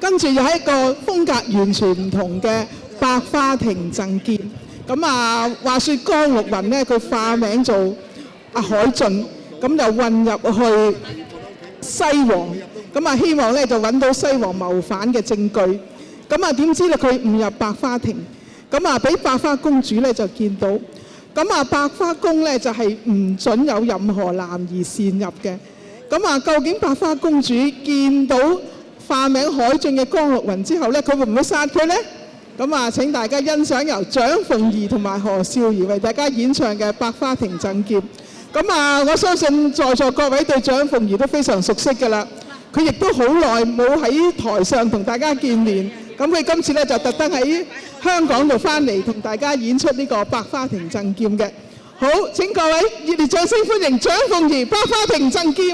跟住又係一個風格完全唔同嘅百花亭贈劍。咁啊，話說江陸雲咧，佢化名做阿海俊，咁就混入去西王，咁啊希望咧就揾到西王謀反嘅證據。咁啊點知咧佢誤入百花亭，咁啊俾百花公主咧就見到。咁啊百花宮咧就係唔準有任何男兒擅入嘅。咁啊究竟百花公主見到化名海俊嘅江陸雲之後咧，佢會唔會殺佢咧？咁啊請大家欣賞由蔣鳳儀同埋何少儀為大家演唱嘅《百花亭贈劍》。咁啊我相信在座各位對蔣鳳儀都非常熟悉㗎啦。佢亦都好耐冇喺台上同大家見面。咁佢今次咧就特登喺香港度翻嚟同大家演出呢個《百花亭贈劍》嘅。好，請各位熱烈掌聲歡迎蔣鳳儀《百花亭贈劍》。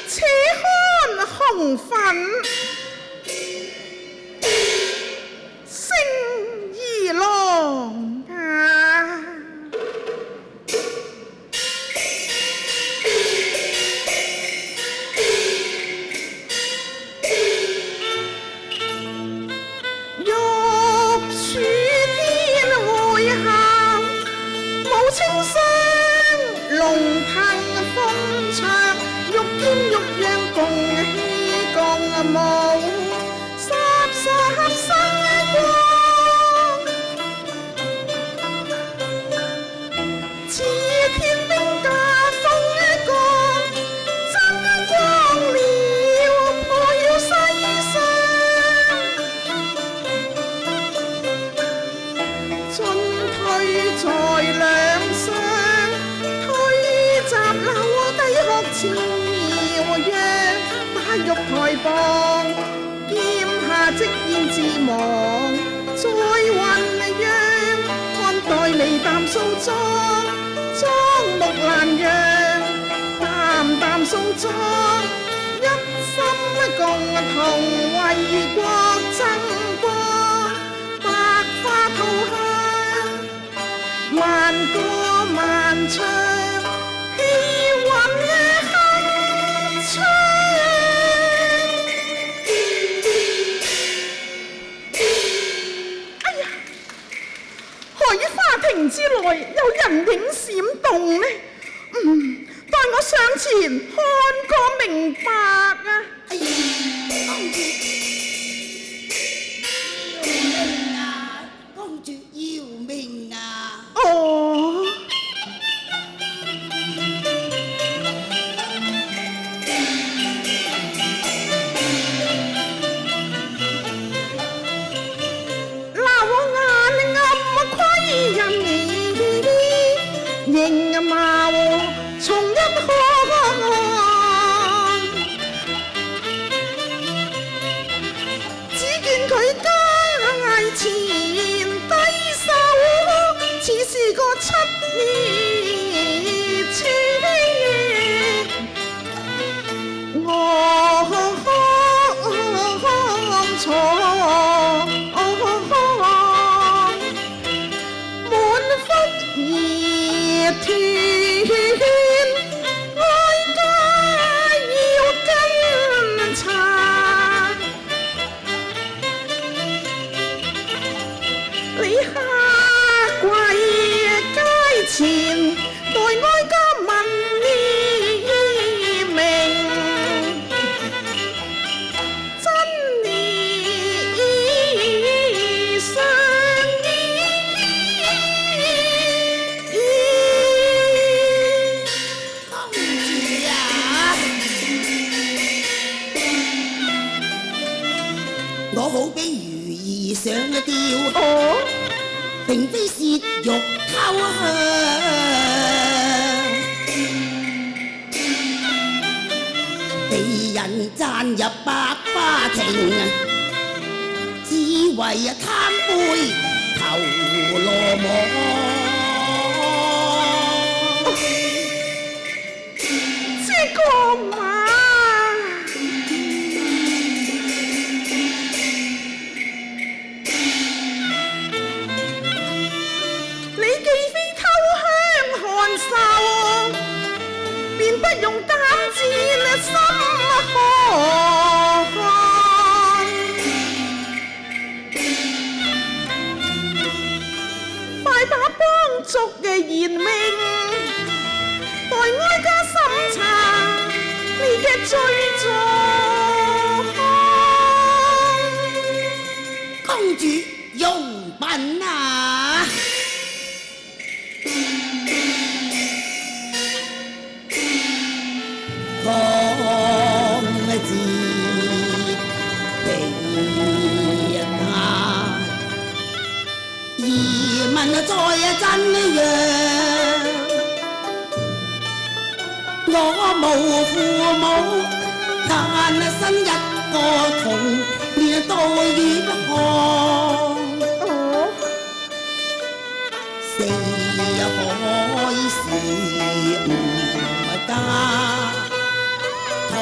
且看紅粉星兒郎啊，玉柱天會下，舞清聲龍騰鳳翔，玉劍玉樣共氣共舞，霎霎生光，似天兵駕風降，爭光了破曉西廂，進退在兩相，推閘樓低學朝陽，把玉台傍，劍下即現自忘，再醖釀，看待眉淡素妝，妝目蘭樣，淡淡素妝，一心共同為國爭光，百花吐香，萬歌萬唱，氣韻鏗鏘。哎呀，何以花亭之內有人影閃動呢？待我上前看個明白啊！哎呀，公主，要命啊！公主要命啊！哦，嗱我眼暗窺人形貌從一看，只見佢街前低手，似是個七年前。我錯滿腹熱血，愛家要跟查，你下跪街前，待哀家問你名，真理相依。公主啊，我好比魚兒上了釣，哦，並非褻瀆偷香。被人賺入百花亭，只為貪杯頭羅網。這個嘛，你既非偷香看哨，便不用擔戰心寒。快把幫族嘅賢命，待哀家審查你嘅罪狀。公主用品啊！抗節平日下，疑問在真樣。我無父母，但生一個童年到遠航。四海是唔家，唐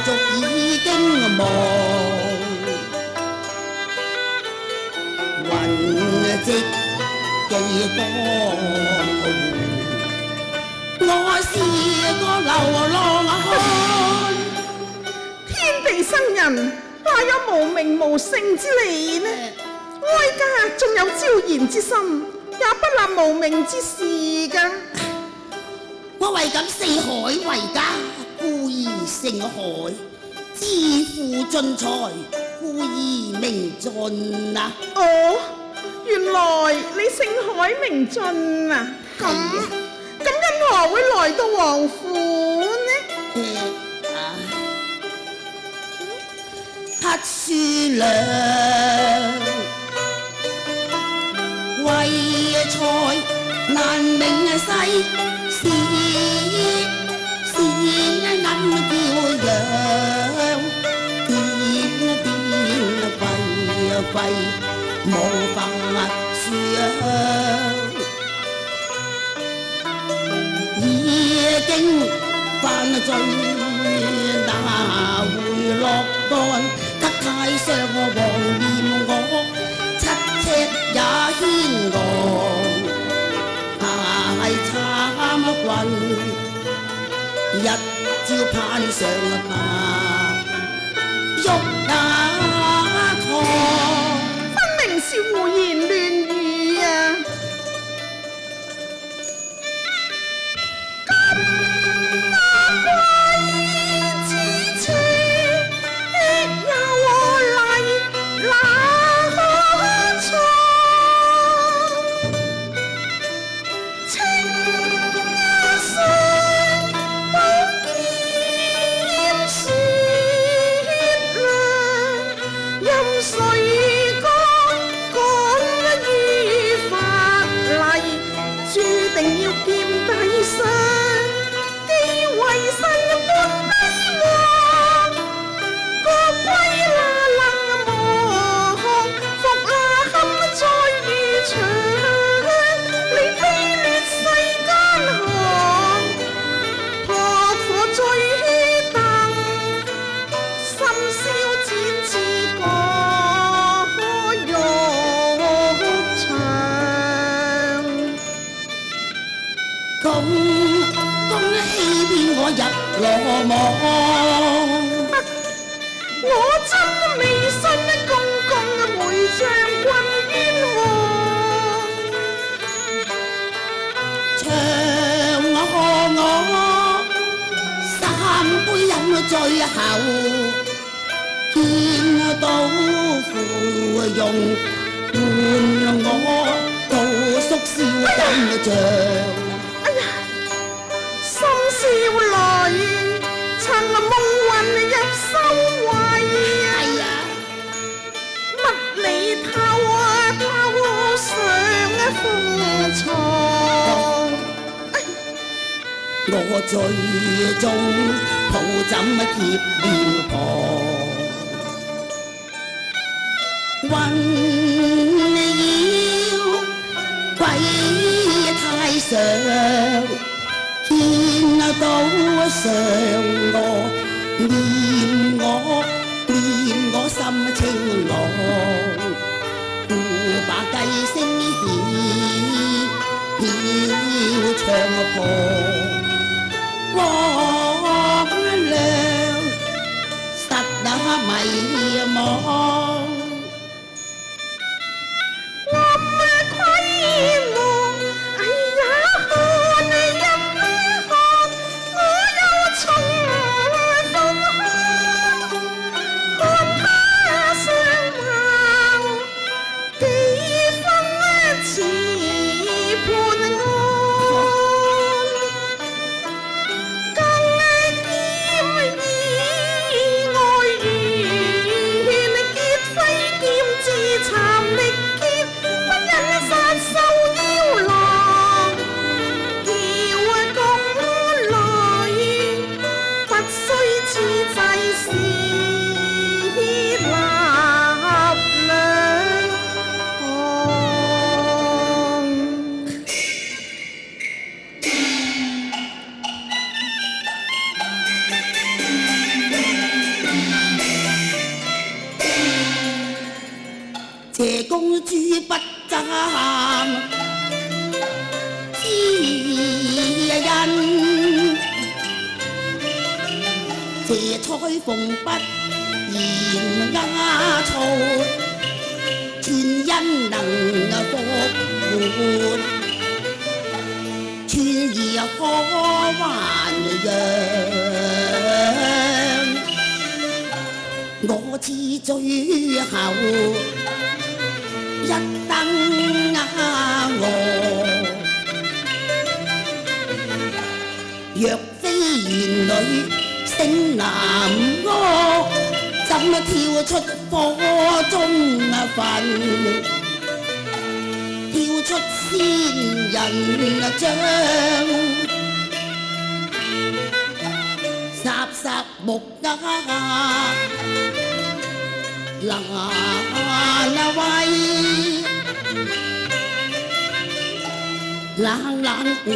族已經亡，雲跡幾多。我是個流浪漢，天地生人，哪有無名無姓之理呢？哀家仲有招賢之心，也不立無名之事㗎。我為咁四海為家，故而成海；知父盡才，故而名盡啊！哦，原來你姓海名進啊！咁因何會來到王府呢？黑書娘為財難明世，是銀叫樣，點廢無法想。已經犯罪，哪會落幹？得太上皇念我，7尺也牽昂，太參棍，一朝攀上吧，玉瓦堂。分明是胡言亂語啊！羅網，我真未信公公會將軍冤枉。長河我3杯飲最後，見到芙蓉伴我到宿燒金像。深宵裏，趁夢魂入修為啊！乜你偷上風床？我最終抱枕貼面旁，上我念我心清朗，故把雞聲曉唱破，光亮實那迷惘。謝公主不爭知恩，謝彩鳳不言鴉醋，全因能復活，全兒可還陽，我知最後一燈我，若非園裏勝男柯，怎跳出火中焚，跳出仙人掌，霎霎木鴉難為，冷冷勾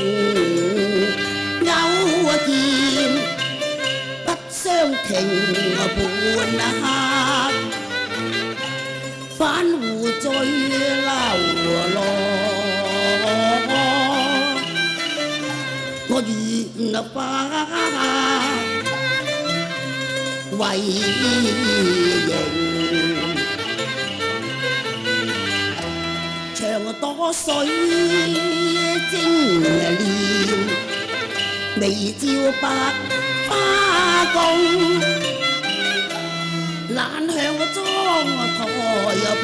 劍，不相停半刻，反互最流浪。我願花為形，長多水晶蓮，微照百花共，懶向妝台傍。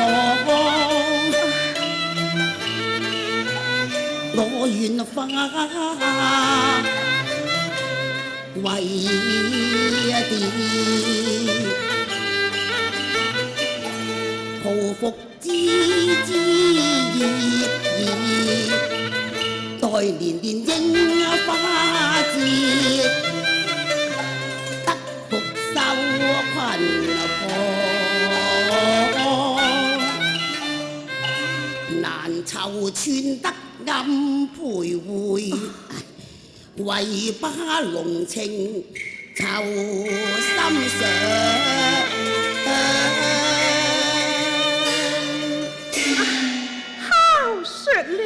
我願花為蝶，匍匐枝葉兒，待年年櫻花節，得復收群婆，難籌寸得暗徘徊，為把濃情囚心上。好說了。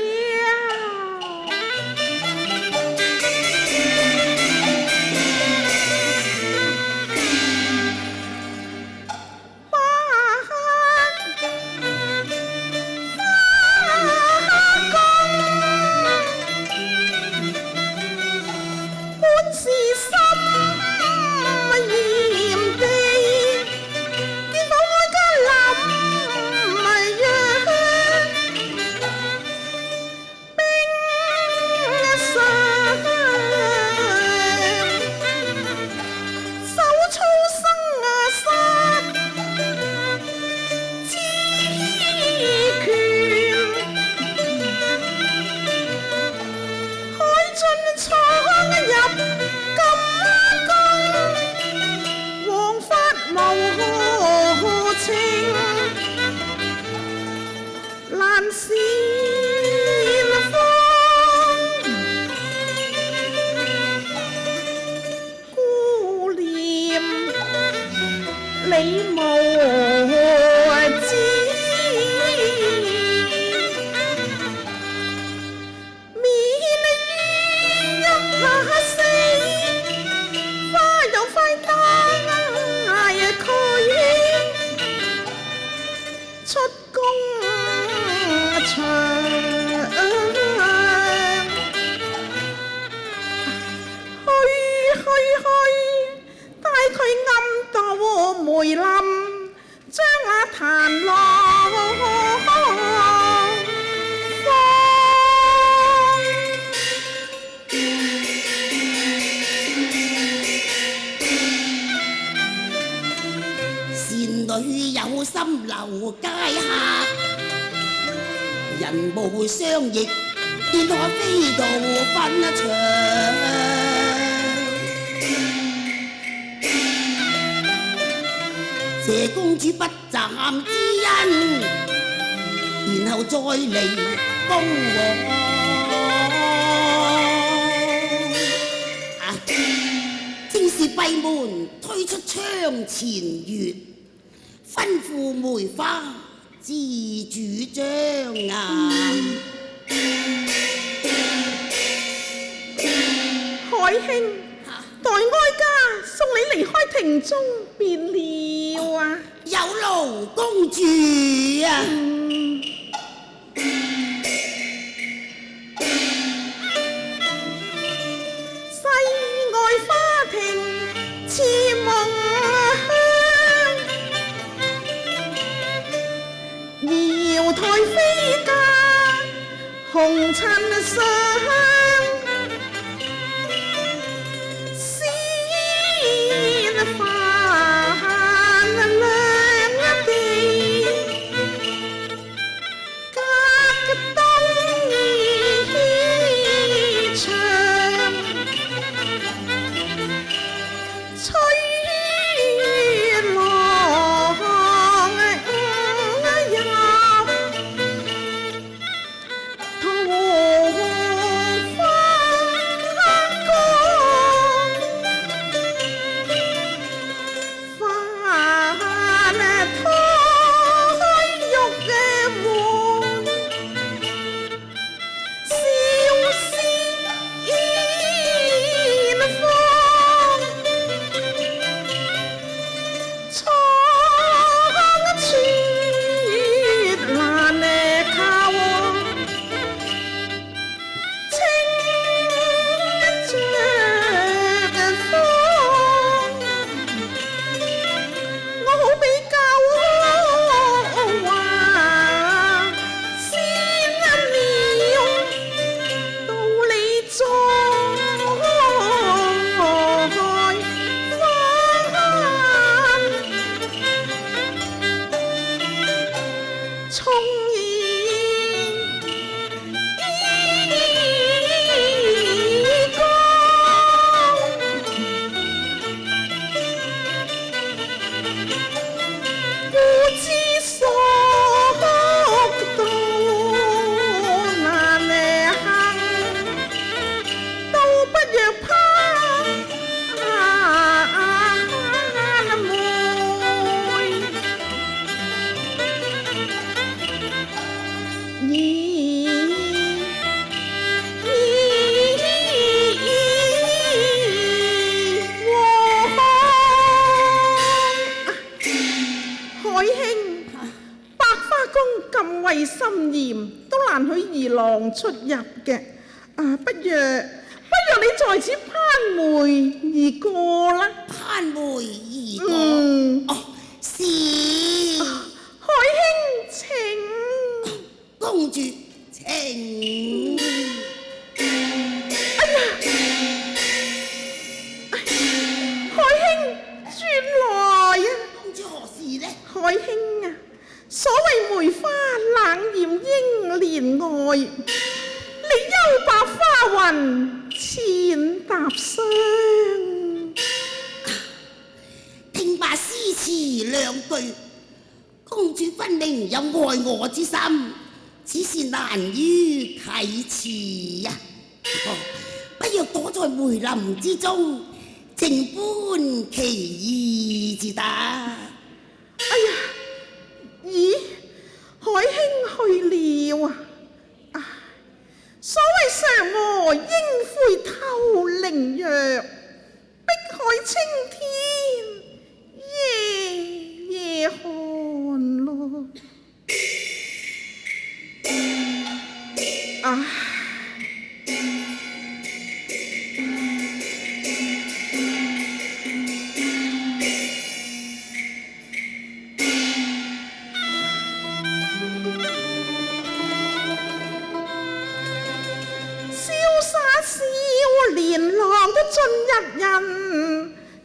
帶佢暗到梅林，將那檀浪倩女有心留街客，人無相逆，便可飛渡分場。謝公主不暫之恩，然後再嚟恭王。正是閉門推出窗前月，吩咐梅花自主張啊！海兄，待哀家送你離開庭中便了啊！有勞公主啊！西外花亭似夢鄉，瑤台飛架紅塵上。森嚴都難許兒郎出入嘅，不若你在此攀梅而過啦。攀梅而過，是。海兄請，公主請。哎呀，海兄轉來啊！公主何事呢？海兄啊！所謂梅花冷艷英蓮外，你幽白花雲淺踏霜。聽罷詩詞兩句，公主分明有愛我之心，只是難於啟齒呀。不若躲在梅林之中，靜觀其意至得。哎呀！咦，海兄去了啊！所謂嫦娥應悔偷靈藥，碧海青天夜夜寒咯。啊！瀟灑少年郎都盡入人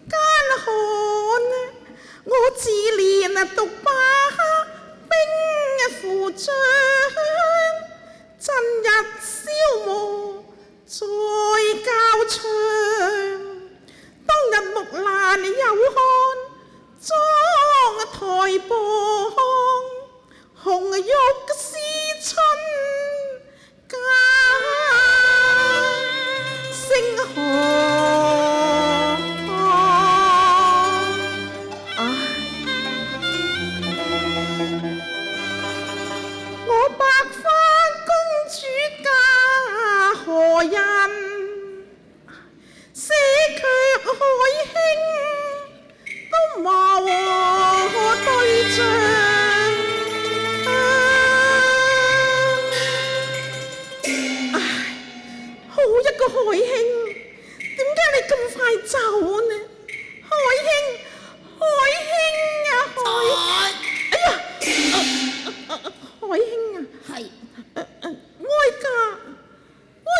間看，我自憐獨把兵符章，真日消磨在教場。當日木蘭有看裝台榜，紅玉思春家星河。我白髮公主嫁何人？死卻海兄都無對象。好一個海兄，點解你咁快走呢？海兄，海兄啊，海！哎呀，海兄啊，係哀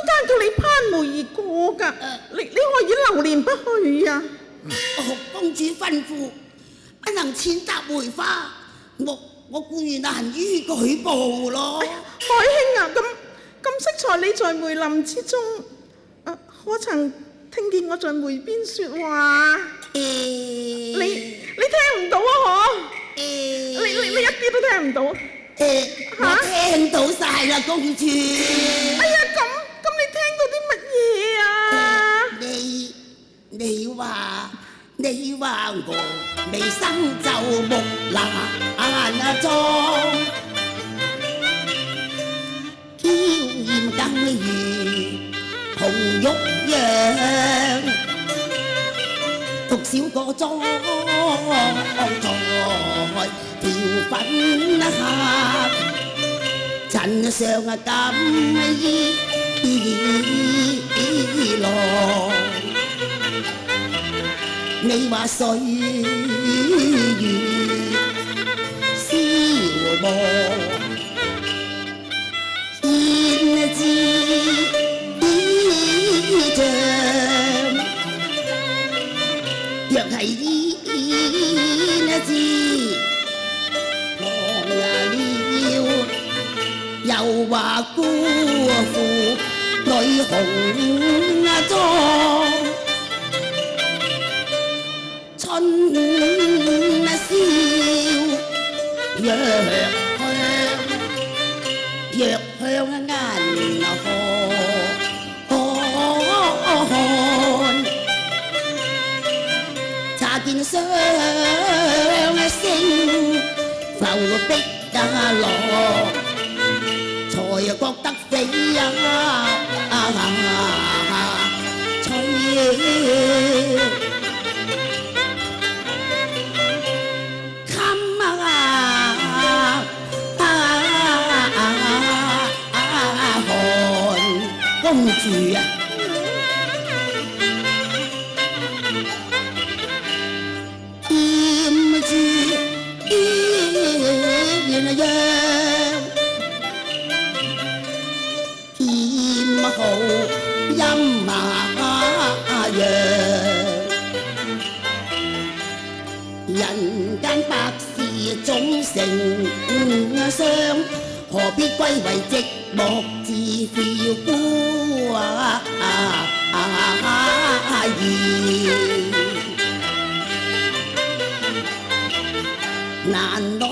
家叫你攀梅而過㗎，你可以留念不去啊！公主吩咐，不能踐踏梅花，我固然難於舉報咯。海兄啊，咁適才你在梅林之中，可曾聽見我在梅邊説話？你聽唔到啊？嗬？你一啲都聽唔到？我聽到晒啦，公主。哎呀，咁你聽到啲乜嘢啊？你話我未生就木蘭裝，嬌豔更如紅玉樣，獨小個裝在條粉下，襯上錦衣郎。你話歲月消磨，胭脂衣裳，若係胭脂忘了，又話辜負女紅妝。春宵若向銀河看，乍見雙星浮碧落，才覺得飛吹。公主啊，豔珠鴛鴦，甜好陰陽，人間百事總成雙，何必歸為寂寞自負孤兒？難耐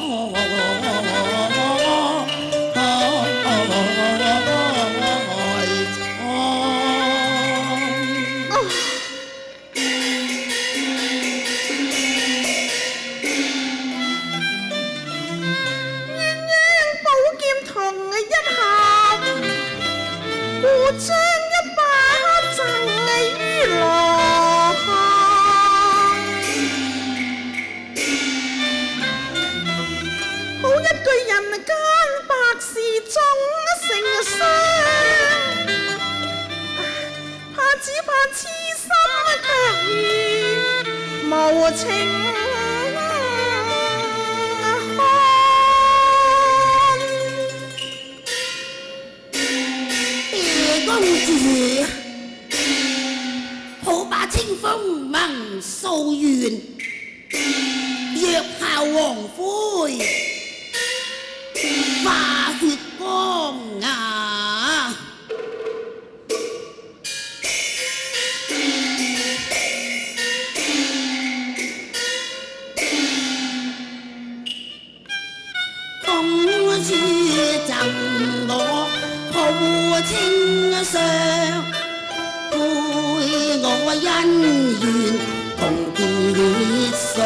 將一把贈於羅漢，情看。公主，好把清風盟掃完，若效黃灰，化血光牙。公主贈我好清相，配我姻緣同結上。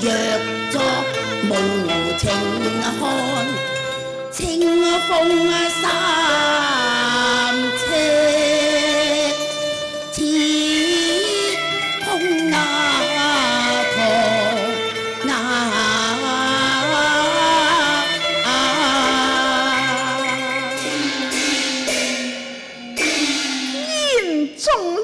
若作無情看，清風三尺，似空丫頭言中了。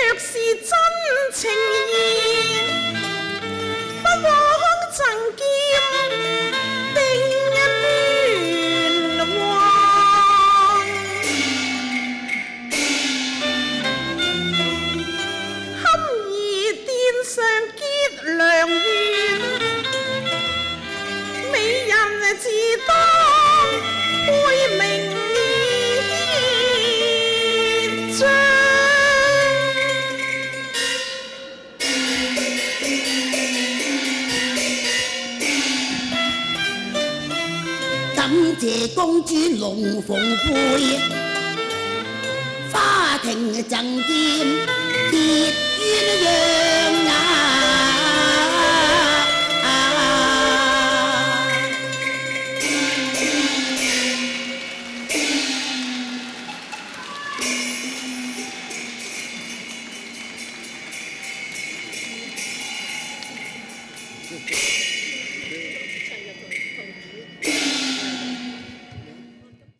若是真情意，不枉贈劍定亂環。堪宜殿上結良緣，美人自當背名章。感謝公主龍鳳配，花亭贈劍結鴛鴦。